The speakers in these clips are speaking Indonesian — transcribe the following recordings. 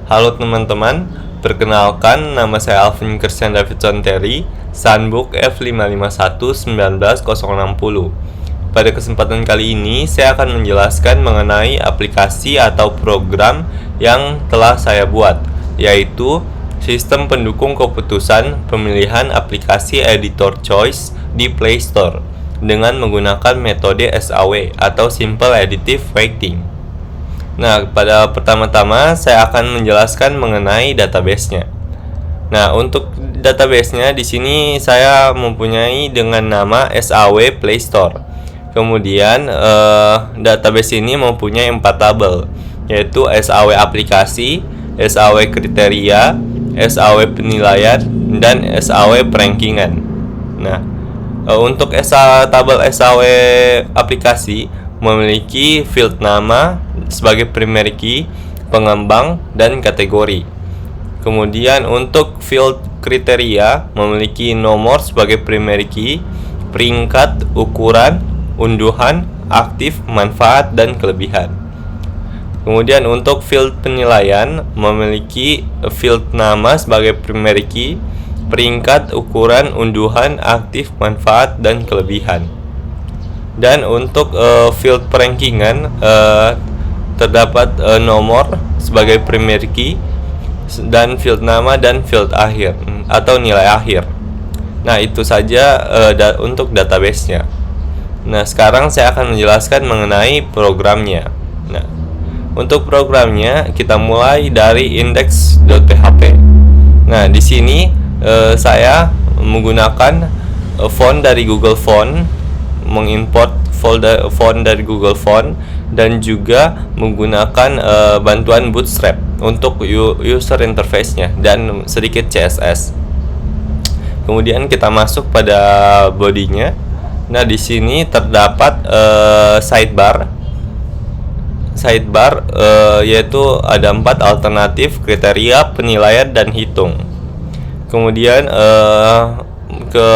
Halo teman-teman, perkenalkan nama saya Alvin Christian Davidson Terry, Sunbook F551-19060. Pada kesempatan kali ini, saya akan menjelaskan mengenai aplikasi atau program yang telah saya buat, yaitu sistem pendukung keputusan pemilihan aplikasi editor choice di Play Store dengan menggunakan metode SAW atau Simple Additive Weighting. Nah, pada pertama-tama saya akan menjelaskan mengenai database-nya. Nah, untuk database-nya di sini saya mempunyai dengan nama SAW Play Store. Kemudian database ini mempunyai 4 tabel, yaitu SAW aplikasi, SAW kriteria, SAW penilaian, dan SAW rankingan. Nah, untuk tabel SAW aplikasi memiliki field nama sebagai primary key, pengembang, dan kategori. Kemudian untuk field kriteria memiliki nomor sebagai primary key, peringkat, ukuran, unduhan, aktif, manfaat, dan kelebihan. Kemudian untuk field penilaian memiliki field nama sebagai primary key, peringkat, ukuran, unduhan, aktif, manfaat, dan kelebihan. Dan untuk field rankingan terdapat nomor sebagai primary key dan field nama dan field akhir atau nilai akhir. Nah, itu saja untuk database-nya. Nah, sekarang saya akan menjelaskan mengenai programnya. Nah, untuk programnya kita mulai dari index.php. Nah, di sini saya menggunakan font dari Google Font, mengimport font dari Google Font, dan juga menggunakan bantuan Bootstrap untuk user interface-nya dan sedikit CSS. Kemudian kita masuk pada body-nya. Nah, di sini terdapat sidebar, yaitu ada 4 alternatif: kriteria, penilaian, dan hitung. Kemudian ke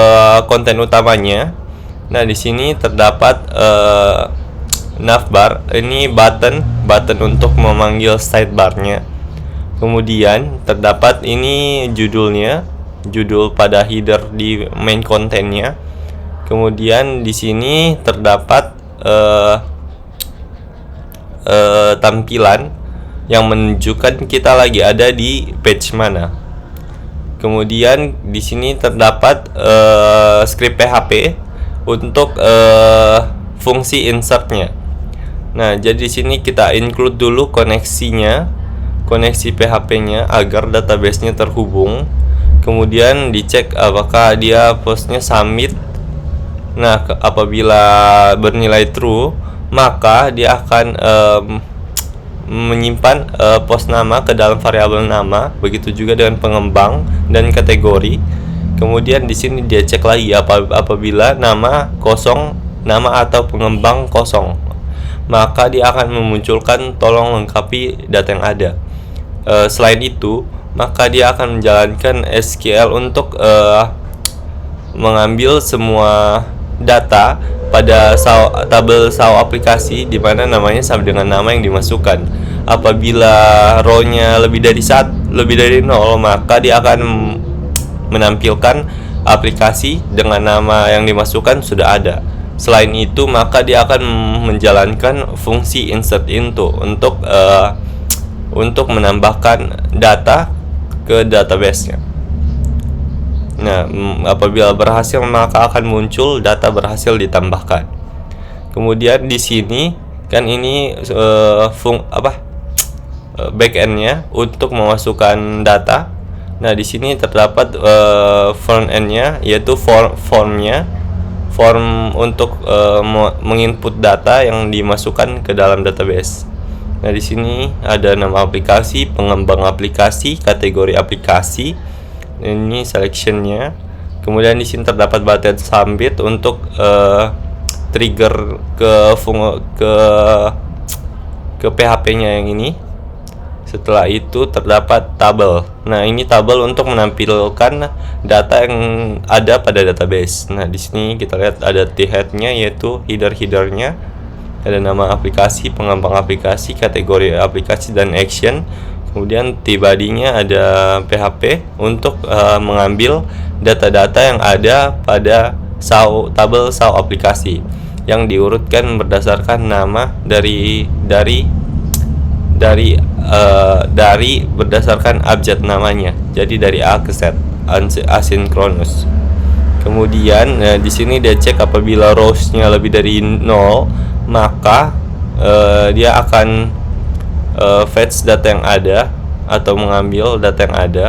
konten utamanya. Nah, di sini terdapat navbar, ini button untuk memanggil sidebarnya. Kemudian terdapat ini judul pada header di main kontennya. Kemudian di sini terdapat tampilan yang menunjukkan kita lagi ada di page mana. Kemudian di sini terdapat script PHP untuk fungsi insertnya. Nah, jadi di sini kita include dulu koneksi PHP-nya agar database-nya terhubung. Kemudian dicek apakah dia postnya submit. Nah, apabila bernilai true, maka dia akan menyimpan post nama ke dalam variabel nama. Begitu juga dengan pengembang dan kategori. Kemudian di sini dia cek lagi apabila nama kosong, nama atau pengembang kosong, maka dia akan memunculkan tolong lengkapi data yang ada. Selain itu, maka dia akan menjalankan SQL untuk mengambil semua data pada tabel SAW aplikasi di mana namanya sama dengan nama yang dimasukkan. Apabila row-nya lebih dari 0, maka dia akan menampilkan aplikasi dengan nama yang dimasukkan sudah ada. Selain itu, maka dia akan menjalankan fungsi insert into untuk menambahkan data ke database-nya. Nah, apabila berhasil, maka akan muncul data berhasil ditambahkan. Kemudian di sini kan ini backend-nya untuk memasukkan data. Nah, di sini terdapat front end-nya, yaitu form untuk menginput data yang dimasukkan ke dalam database. Nah, di sini ada nama aplikasi, pengembang aplikasi, kategori aplikasi. Ini selection-nya. Kemudian di sini terdapat button submit untuk trigger ke PHP-nya yang ini. Setelah itu terdapat tabel. Nah, ini tabel untuk menampilkan data yang ada pada database. Nah, di sini kita lihat ada T-head-nya, yaitu header-headernya. Ada nama aplikasi, pengembang aplikasi, kategori aplikasi, dan action. Kemudian T-body-nya ada PHP untuk mengambil data-data yang ada pada tabel SAO aplikasi yang diurutkan berdasarkan nama dari berdasarkan abjad namanya. Jadi dari A ke Z, asinkronus. Kemudian di sini dia cek apabila rows-nya lebih dari 0, maka dia akan fetch data yang ada atau mengambil data yang ada.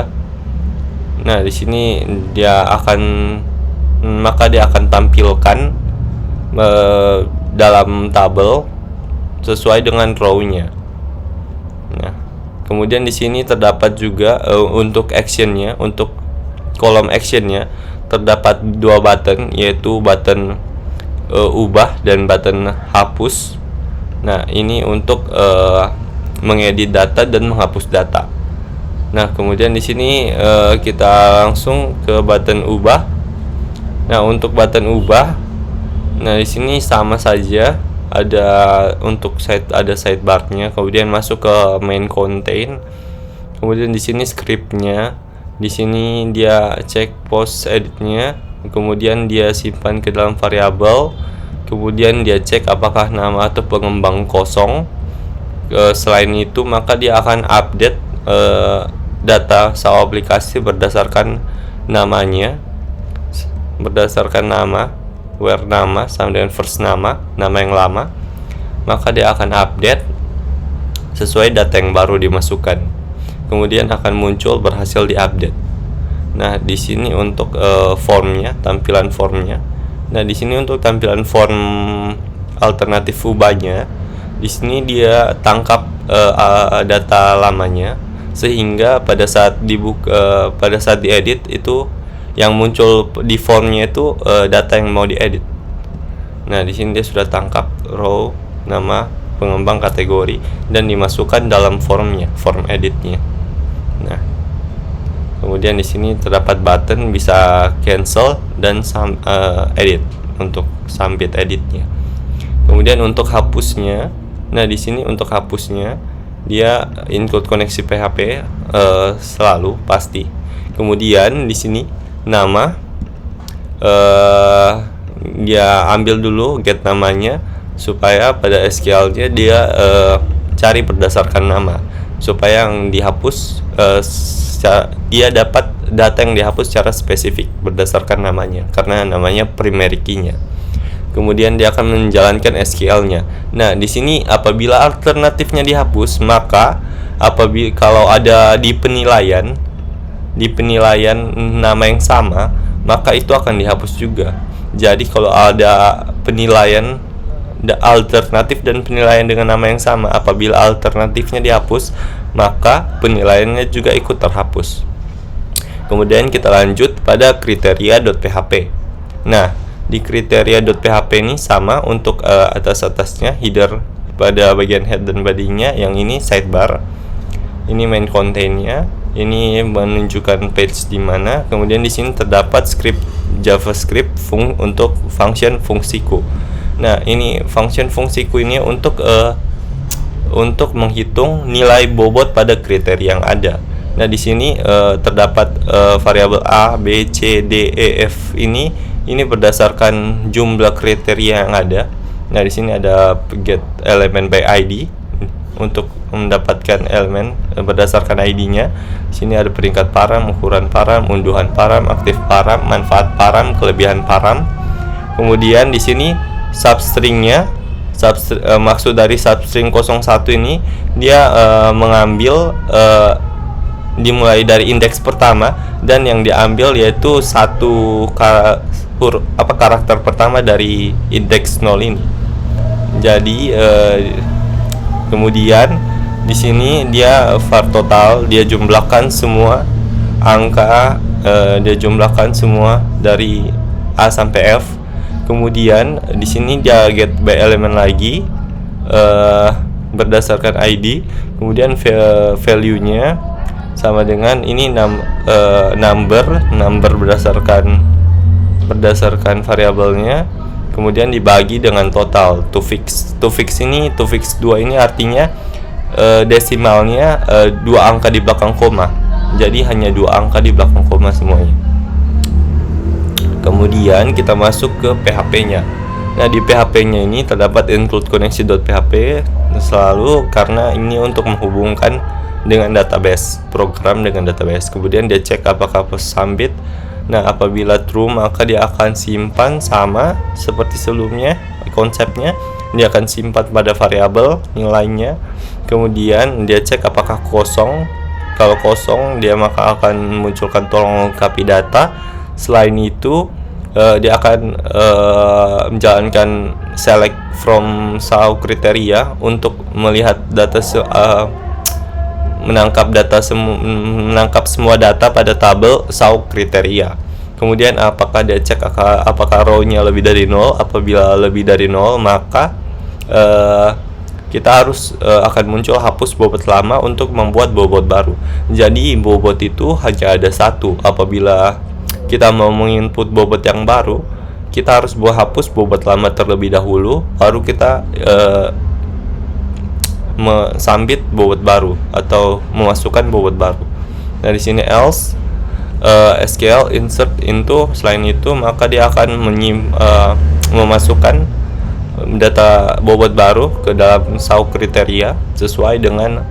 Nah, di sini dia akan tampilkan dalam tabel sesuai dengan row-nya. Nah, kemudian di sini terdapat juga untuk action-nya, untuk kolom action-nya terdapat dua button, yaitu button ubah dan button hapus. Nah, ini untuk mengedit data dan menghapus data. Nah, kemudian di sini kita langsung ke button ubah. Nah, untuk button ubah, nah di sini sama saja, ada untuk ada sidebar-nya, kemudian masuk ke main contain. Kemudian di sini script-nya, di sini dia cek post edit-nya, kemudian dia simpan ke dalam variabel, kemudian dia cek apakah nama atau pengembang kosong. Selain itu, maka dia akan update data SAO aplikasi berdasarkan namanya, berdasarkan nama, where nama sama dengan first nama yang lama, maka dia akan update sesuai data yang baru dimasukkan. Kemudian akan muncul berhasil diupdate. Nah, di sini untuk formnya, tampilan formnya. Nah, di sini untuk tampilan form alternatif ubahnya, di sini dia tangkap data lamanya, sehingga pada saat diedit itu yang muncul di formnya itu data yang mau diedit. Nah, di sini dia sudah tangkap row, nama, pengembang, kategori, dan dimasukkan dalam formnya, form editnya. Nah, kemudian di sini terdapat button bisa cancel dan edit untuk submit editnya. Kemudian untuk hapusnya, nah di sini untuk hapusnya dia include koneksi PHP selalu pasti. Kemudian di sini nama dia ambil dulu get namanya, supaya pada SQL-nya dia cari berdasarkan nama, supaya yang dihapus dia dapat data yang dihapus secara spesifik berdasarkan namanya, karena namanya primary key-nya. Kemudian dia akan menjalankan SQL-nya. Nah, di sini apabila alternatifnya dihapus, maka kalau ada di penilaian nama yang sama, maka itu akan dihapus juga. Jadi kalau ada penilaian alternatif dan penilaian dengan nama yang sama, apabila alternatifnya dihapus, maka penilaiannya juga ikut terhapus. Kemudian kita lanjut pada kriteria.php. Nah, di kriteria.php ini sama untuk atas-atasnya, header pada bagian head dan body-nya, yang ini sidebar, ini main contain-nya, ini menunjukkan page di mana. Kemudian di sini terdapat script JavaScript untuk function fungsiku. Nah, ini function fungsiku ini untuk menghitung nilai bobot pada kriteria yang ada. Nah, di sini terdapat variabel A, B, C, D, E, F ini berdasarkan jumlah kriteria yang ada. Nah, di sini ada get element by ID untuk mendapatkan elemen berdasarkan ID-nya. Di sini ada peringkat param, ukuran param, unduhan param, aktif param, manfaat param, kelebihan param. Kemudian di sini substring-nya, maksud dari substring 01 ini dia mengambil dimulai dari indeks pertama, dan yang diambil yaitu satu karakter pertama dari indeks 0 ini. Jadi kemudian di sini dia var total, dia jumlahkan semua angka, dia jumlahkan semua dari A sampai F. Kemudian di sini dia get by element lagi berdasarkan ID. Kemudian value-nya sama dengan ini number berdasarkan variabelnya, kemudian dibagi dengan total. To fix 2 ini artinya desimalnya 2 angka di belakang koma. Jadi hanya 2 angka di belakang koma semuanya. Kemudian kita masuk ke PHP-nya. Nah, di PHP-nya ini terdapat include connection.php selalu karena ini untuk menghubungkan dengan database, program dengan database. Kemudian dia cek apakah submit. Nah, apabila true maka dia akan simpan sama seperti sebelumnya konsepnya. Dia akan simpan pada variabel nilainya. Kemudian dia cek apakah kosong. Kalau kosong dia maka akan munculkan tolong lengkapi data. Selain itu dia akan menjalankan select from saw kriteria untuk melihat data menangkap semua data pada tabel saw kriteria. Kemudian apakah dia cek apakah row-nya lebih dari 0. Apabila lebih dari 0 maka kita harus akan muncul hapus bobot lama untuk membuat bobot baru. Jadi bobot itu hanya ada satu. Apabila kita mau menginput bobot yang baru, kita harus hapus bobot lama terlebih dahulu, baru kita submit bobot baru atau memasukkan bobot baru. Nah, di sini else SQL insert into. Selain itu maka dia akan memasukkan data bobot baru ke dalam saw kriteria sesuai dengan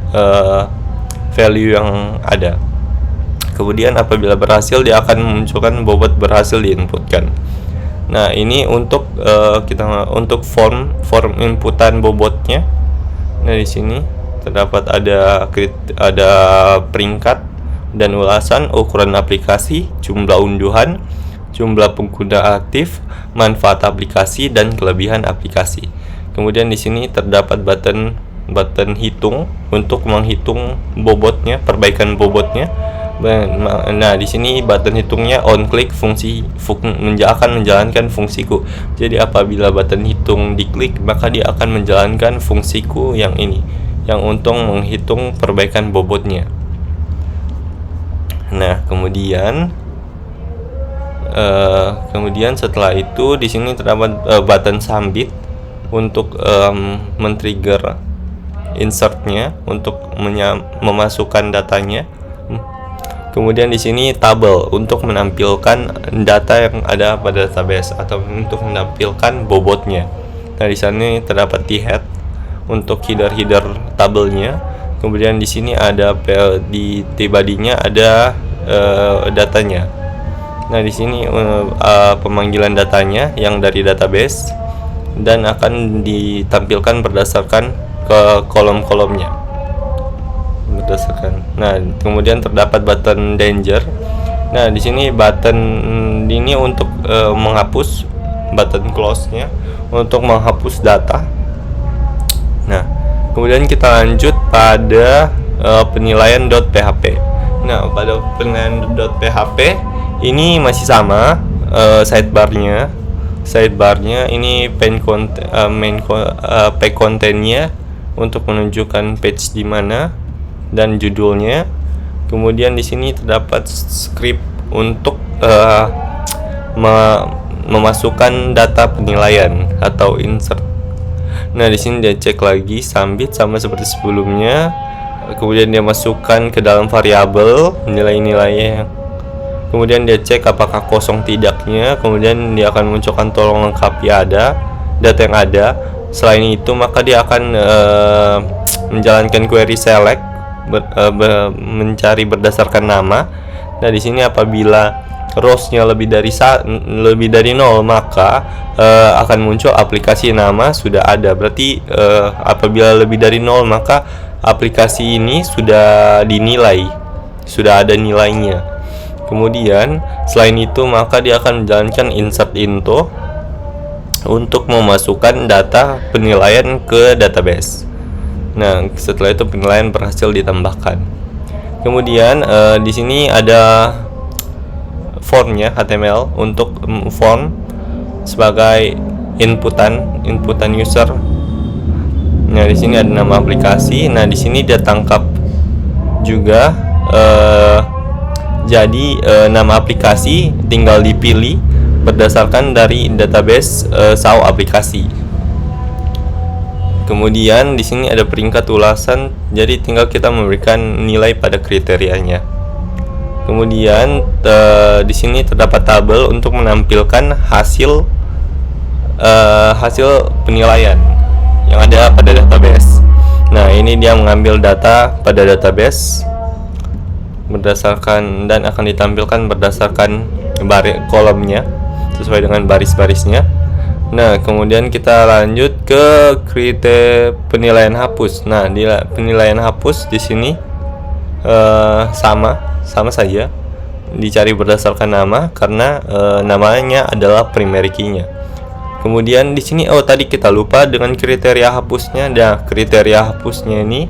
value yang ada. Kemudian apabila berhasil dia akan memunculkan bobot berhasil diinputkan. Nah, ini untuk untuk form inputan bobotnya. Nah, di sini terdapat ada peringkat dan ulasan, ukuran aplikasi, jumlah unduhan, jumlah pengguna aktif, manfaat aplikasi dan kelebihan aplikasi. Kemudian di sini terdapat button hitung untuk menghitung bobotnya, perbaikan bobotnya. Nah, di sini button hitungnya on click akan menjalankan fungsiku. Jadi apabila button hitung diklik maka dia akan menjalankan fungsiku yang ini, yang untuk menghitung perbaikan bobotnya. Nah, kemudian setelah itu di sini terdapat button submit untuk men-trigger insertnya untuk memasukkan datanya. Kemudian di sini tabel untuk menampilkan data yang ada pada database atau untuk menampilkan bobotnya. Nah, di sini terdapat t-head untuk header tabelnya. Kemudian di sini ada di t-body-nya ada datanya. Nah, di sini pemanggilan datanya yang dari database dan akan ditampilkan berdasarkan ke kolom-kolomnya. Nah, kemudian terdapat button danger. Nah, di sini button ini untuk menghapus, button close-nya untuk menghapus data. Nah, kemudian kita lanjut pada penilaian.php. Nah, pada penilaian.php ini masih sama sidebarnya ini page content-nya untuk menunjukkan page di mana dan judulnya. Kemudian di sini terdapat script untuk memasukkan data penilaian atau insert. Nah, di sini dia cek lagi submit sama seperti sebelumnya. Kemudian dia masukkan ke dalam variabel nilai-nilainya. Kemudian dia cek apakah kosong tidaknya. Kemudian dia akan munculkan tolong lengkapi data yang ada. Selain itu maka dia akan menjalankan query select mencari berdasarkan nama. Nah, di sini apabila rows-nya lebih dari 0 maka akan muncul aplikasi nama sudah ada. Berarti apabila lebih dari 0 maka aplikasi ini sudah dinilai, sudah ada nilainya. Kemudian selain itu maka dia akan menjalankan insert into untuk memasukkan data penilaian ke database. Nah, setelah itu penilaian berhasil ditambahkan. Kemudian di sini ada formnya HTML untuk form sebagai inputan user. Nah, di sini ada nama aplikasi. Nah, di sini dia tangkap juga jadi nama aplikasi tinggal dipilih berdasarkan dari database saw aplikasi. kemudian di sini ada peringkat ulasan, jadi tinggal kita memberikan nilai pada kriterianya. Kemudian di sini terdapat tabel untuk menampilkan hasil penilaian yang ada pada database. Nah, ini dia mengambil data pada database berdasarkan dan akan ditampilkan berdasarkan kolomnya sesuai dengan baris-barisnya. Nah, kemudian kita lanjut ke kriteria penilaian hapus. Nah, di penilaian hapus di sini sama saja, dicari berdasarkan nama karena namanya adalah primary key-nya. Kemudian di sini tadi kita lupa dengan kriteria hapusnya. Nah, kriteria hapusnya ini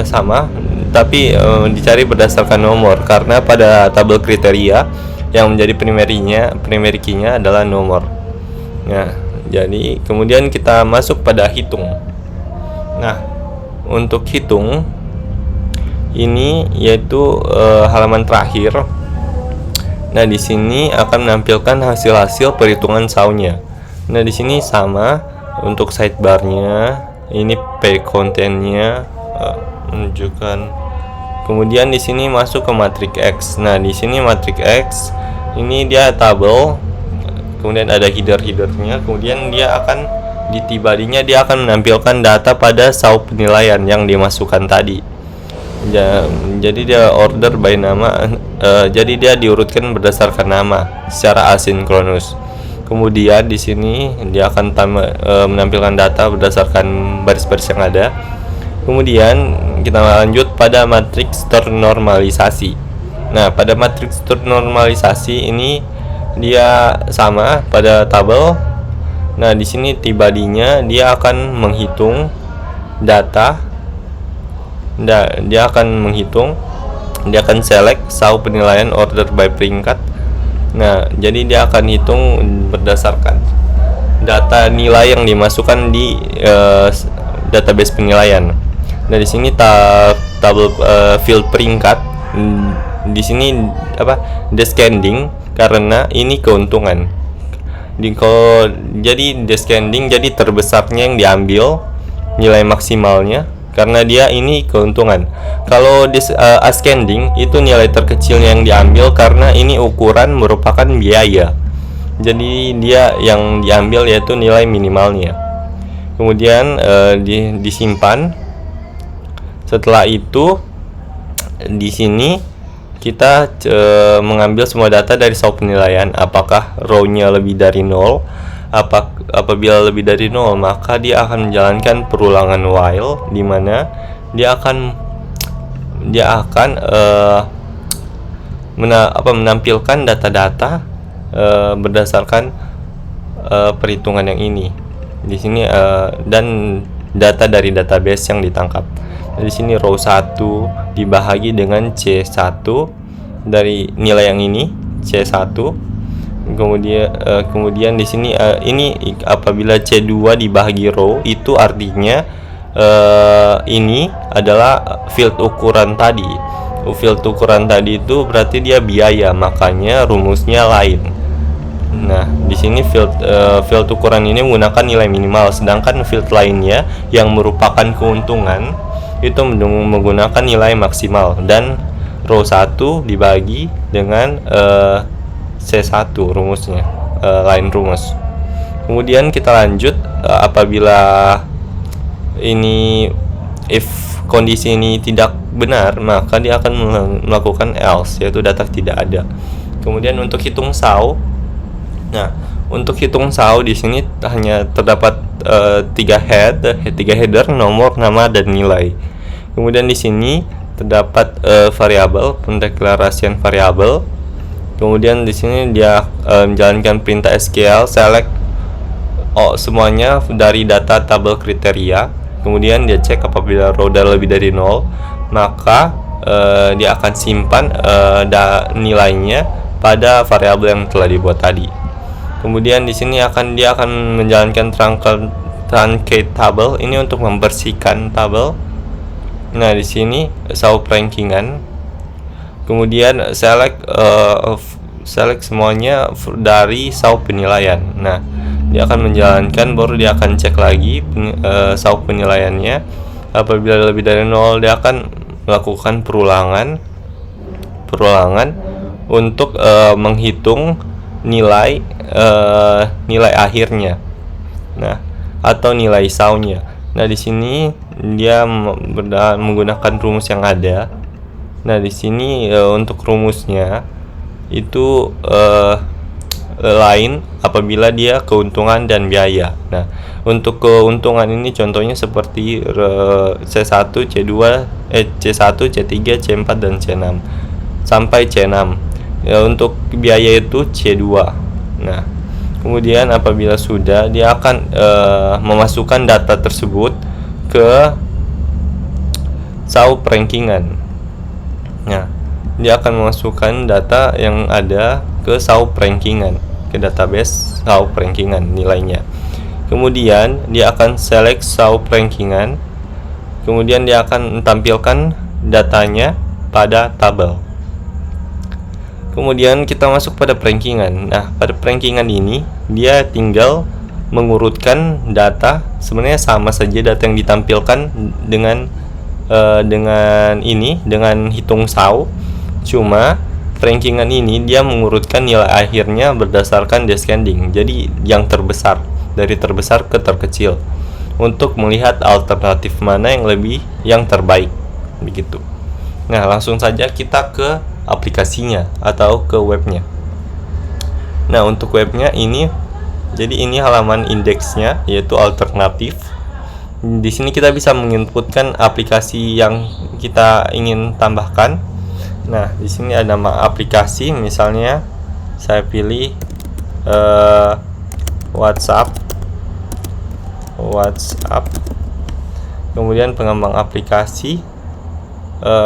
sama, tapi dicari berdasarkan nomor karena pada tabel kriteria yang menjadi primary key-nya adalah nomor. Nah, jadi kemudian kita masuk pada hitung. Nah, untuk hitung ini yaitu halaman terakhir. Nah, di sini akan menampilkan hasil-hasil perhitungan SAU-nya. Nah, di sini sama untuk sidebar-nya, ini page content-nya menunjukkan. Kemudian di sini masuk ke matriks X. Nah, di sini matriks X ini dia tabel. Kemudian ada header-headernya. Kemudian dia akan di tibadinya dia akan menampilkan data pada SAU penilaian yang dimasukkan tadi. Jadi dia order by nama, jadi dia diurutkan berdasarkan nama secara asinkronus. Kemudian di sini dia akan menampilkan data berdasarkan baris-baris yang ada. Kemudian kita lanjut pada matriks ternormalisasi. Nah, pada matriks ternormalisasi ini dia sama pada tabel. Nah, di sini tibadinya dia akan menghitung data. Dia akan select SAU penilaian order by peringkat. Nah, jadi dia akan hitung berdasarkan data nilai yang dimasukkan di database penilaian. Nah, di sini tabel field peringkat di sini descending karena ini keuntungan. Jadi descending, jadi terbesarnya yang diambil nilai maksimalnya karena dia ini keuntungan. Kalau ascending itu nilai terkecilnya yang diambil karena ini ukuran merupakan biaya. Jadi dia yang diambil yaitu nilai minimalnya. Kemudian disimpan. Setelah itu di sini kita mengambil semua data dari SAU penilaian. Apakah row-nya lebih dari 0? Apabila lebih dari 0, maka dia akan menjalankan perulangan while, di mana dia akan menampilkan data-data berdasarkan perhitungan yang ini. Di sini dan data dari database yang ditangkap. Di sini row 1 dibahagi dengan C1 dari nilai yang ini, C1. Kemudian di sini ini apabila C2 dibahagi row, itu artinya ini adalah field ukuran tadi. Field ukuran tadi itu berarti dia biaya, makanya rumusnya lain. Nah, di sini field ukuran ini menggunakan nilai minimal, sedangkan field lainnya yang merupakan keuntungan itu menggunakan nilai maksimal, dan row 1 dibagi dengan C1 rumusnya, lain rumus. Kemudian kita lanjut, apabila ini if kondisi ini tidak benar, maka dia akan melakukan else, yaitu data tidak ada. Kemudian untuk hitung SAU, nah untuk hitung SAU di sini hanya terdapat 3 header, nomor, nama, dan nilai. Kemudian di sini terdapat variabel, pendeklarasian variabel. Kemudian di sini dia menjalankan perintah SQL select semuanya dari data tabel kriteria. Kemudian dia cek apabila row lebih dari 0, maka dia akan simpan nilainya pada variabel yang telah dibuat tadi. Kemudian di sini dia akan menjalankan truncate tabel ini untuk membersihkan tabel. Nah, di sini SAU rankingan. Kemudian select semuanya dari SAU penilaian. Nah, dia akan menjalankan, baru dia akan cek lagi sauk penilaiannya. Apabila lebih dari 0, dia akan melakukan perulangan untuk menghitung nilai akhirnya, nah, atau nilai saunya. Nah, di sini dia menggunakan rumus yang ada. Nah, di sini untuk rumusnya itu lain apabila dia keuntungan dan biaya. Nah, untuk keuntungan ini contohnya seperti C1, C2, C1, C3, C4 dan C6 sampai C6. Ya, untuk biaya itu C2. Nah, kemudian apabila sudah, dia akan memasukkan data tersebut ke sauk rankingan. Nah, dia akan memasukkan data yang ada ke sauk rankingan, ke database sauk rankingan nilainya. Kemudian dia akan select sauk rankingan. Kemudian dia akan tampilkan datanya pada tabel. Kemudian kita masuk pada rankingan. Nah, pada rankingan ini dia tinggal mengurutkan data. Sebenarnya sama saja data yang ditampilkan dengan hitung sau. Cuma rankingan ini dia mengurutkan nilai akhirnya berdasarkan descending. Jadi yang terbesar, dari terbesar ke terkecil, untuk melihat alternatif mana yang terbaik, begitu. Nah, langsung saja kita ke aplikasinya atau ke webnya. Nah, untuk webnya ini, jadi ini halaman indeksnya, yaitu alternatif. Di sini kita bisa menginputkan aplikasi yang kita ingin tambahkan. Nah, di sini ada nama aplikasi, misalnya saya pilih WhatsApp. Kemudian pengembang aplikasi,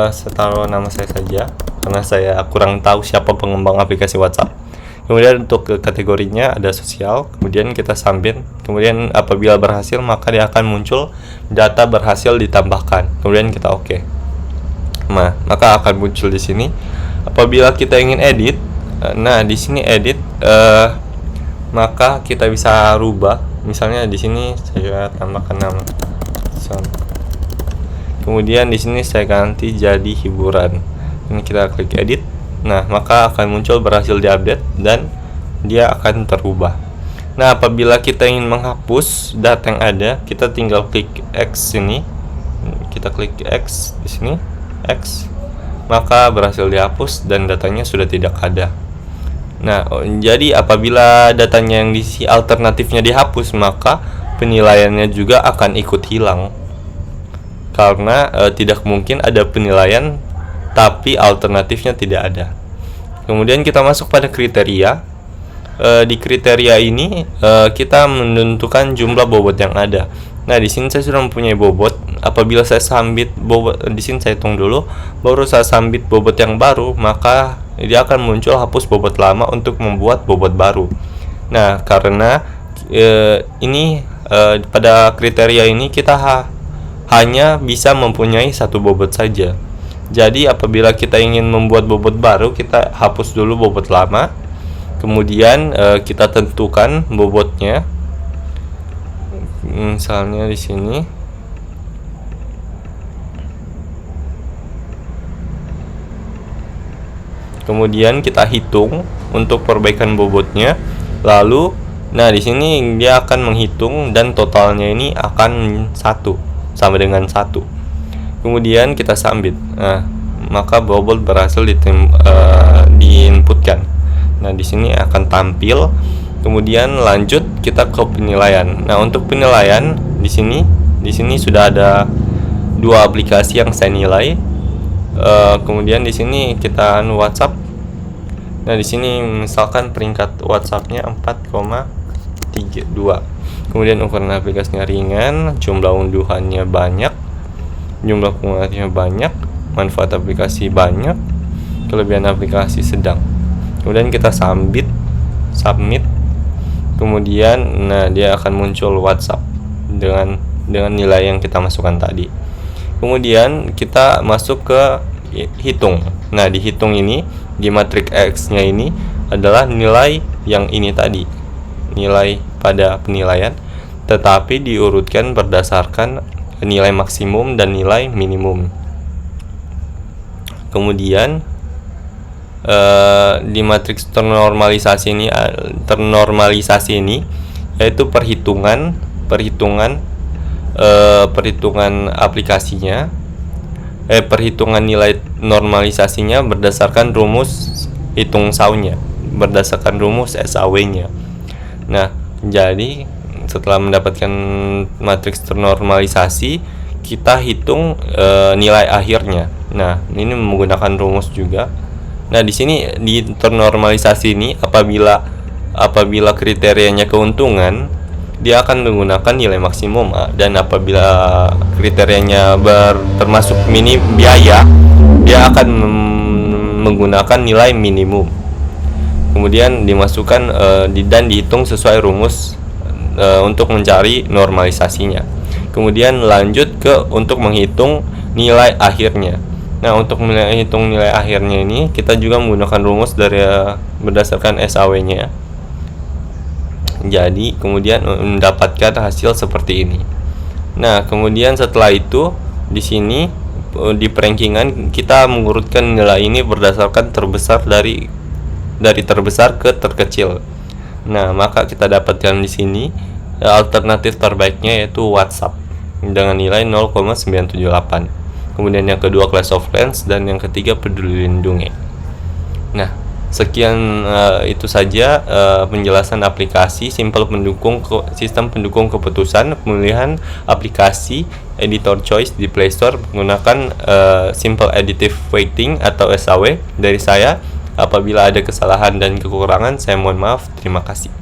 saya taruh nama saya saja karena saya kurang tahu siapa pengembang aplikasi WhatsApp. Kemudian untuk kategorinya ada sosial, kemudian kita submit. Kemudian apabila berhasil, maka dia akan muncul data berhasil ditambahkan. Kemudian kita oke. Nah, maka akan muncul di sini. Apabila kita ingin edit, nah di sini edit, maka kita bisa rubah. Misalnya di sini saya tambahkan nama sound. Kemudian di sini saya ganti jadi hiburan. Ini kita klik edit. Nah, maka akan muncul berhasil diupdate dan dia akan terubah. Nah, apabila kita ingin menghapus data yang ada, kita tinggal klik X sini. Kita klik X di sini, X. Maka berhasil dihapus dan datanya sudah tidak ada. Nah, jadi apabila datanya yang diisi alternatifnya dihapus, maka penilaiannya juga akan ikut hilang. Karena tidak mungkin ada penilaian tapi alternatifnya tidak ada. Kemudian kita masuk pada kriteria. Di kriteria ini kita menentukan jumlah bobot yang ada. Nah, di sini saya sudah mempunyai bobot. Apabila saya submit bobot, di sini saya hitung dulu, baru saya submit bobot yang baru, maka dia akan muncul hapus bobot lama untuk membuat bobot baru. Nah, karena pada kriteria ini kita hanya bisa mempunyai satu bobot saja. Jadi apabila kita ingin membuat bobot baru, kita hapus dulu bobot lama. Kemudian kita tentukan bobotnya. Misalnya di sini. Kemudian kita hitung untuk perbaikan bobotnya. Lalu, nah di sini dia akan menghitung dan totalnya ini akan 1, sama dengan 1. Kemudian kita submit. Nah, maka bobot berhasil diinputkan. Nah, di sini akan tampil. Kemudian lanjut kita ke penilaian. Nah, untuk penilaian di sini sudah ada 2 aplikasi yang saya nilai. Kemudian di sini kita WhatsApp. Nah, di sini misalkan peringkat WhatsApp-nya 4,32. Kemudian ukuran aplikasinya ringan, jumlah unduhannya banyak, jumlah penggunanya banyak, manfaat aplikasi banyak, kelebihan aplikasi sedang. Kemudian kita submit. Kemudian nah dia akan muncul WhatsApp dengan nilai yang kita masukkan tadi. Kemudian kita masuk ke hitung. Nah, di hitung ini, di matriks X-nya ini adalah nilai yang ini tadi. nilai pada penilaian, tetapi diurutkan berdasarkan nilai maksimum dan nilai minimum. Kemudian di matriks ternormalisasi ini yaitu perhitungan aplikasinya, perhitungan nilai normalisasinya berdasarkan rumus hitung SAW-nya, berdasarkan rumus SAW-nya. Nah, jadi setelah mendapatkan matriks ternormalisasi, kita hitung nilai akhirnya. Nah, ini menggunakan rumus juga. Nah, di sini di ternormalisasi ini apabila kriterianya keuntungan, dia akan menggunakan nilai maksimum, dan apabila kriterianya termasuk biaya, dia akan menggunakan nilai minimum. Kemudian dimasukkan dan dihitung sesuai rumus untuk mencari normalisasinya. Kemudian lanjut untuk menghitung nilai akhirnya. Nah, untuk menghitung nilai akhirnya ini kita juga menggunakan rumus berdasarkan SAW-nya. Jadi kemudian mendapatkan hasil seperti ini. Nah, kemudian setelah itu di sini di perankingan kita mengurutkan nilai ini berdasarkan terbesar dari terbesar ke terkecil. Nah, maka kita dapatkan di sini alternatif terbaiknya yaitu WhatsApp dengan nilai 0,978. Kemudian yang kedua Clash of Clans, dan yang ketiga Peduli Lindungi. Nah, sekian itu saja penjelasan aplikasi Simple sistem pendukung keputusan pemilihan aplikasi editor choice di Play Store menggunakan Simple Additive Weighting atau SAW dari saya. Apabila ada kesalahan dan kekurangan, saya mohon maaf. Terima kasih.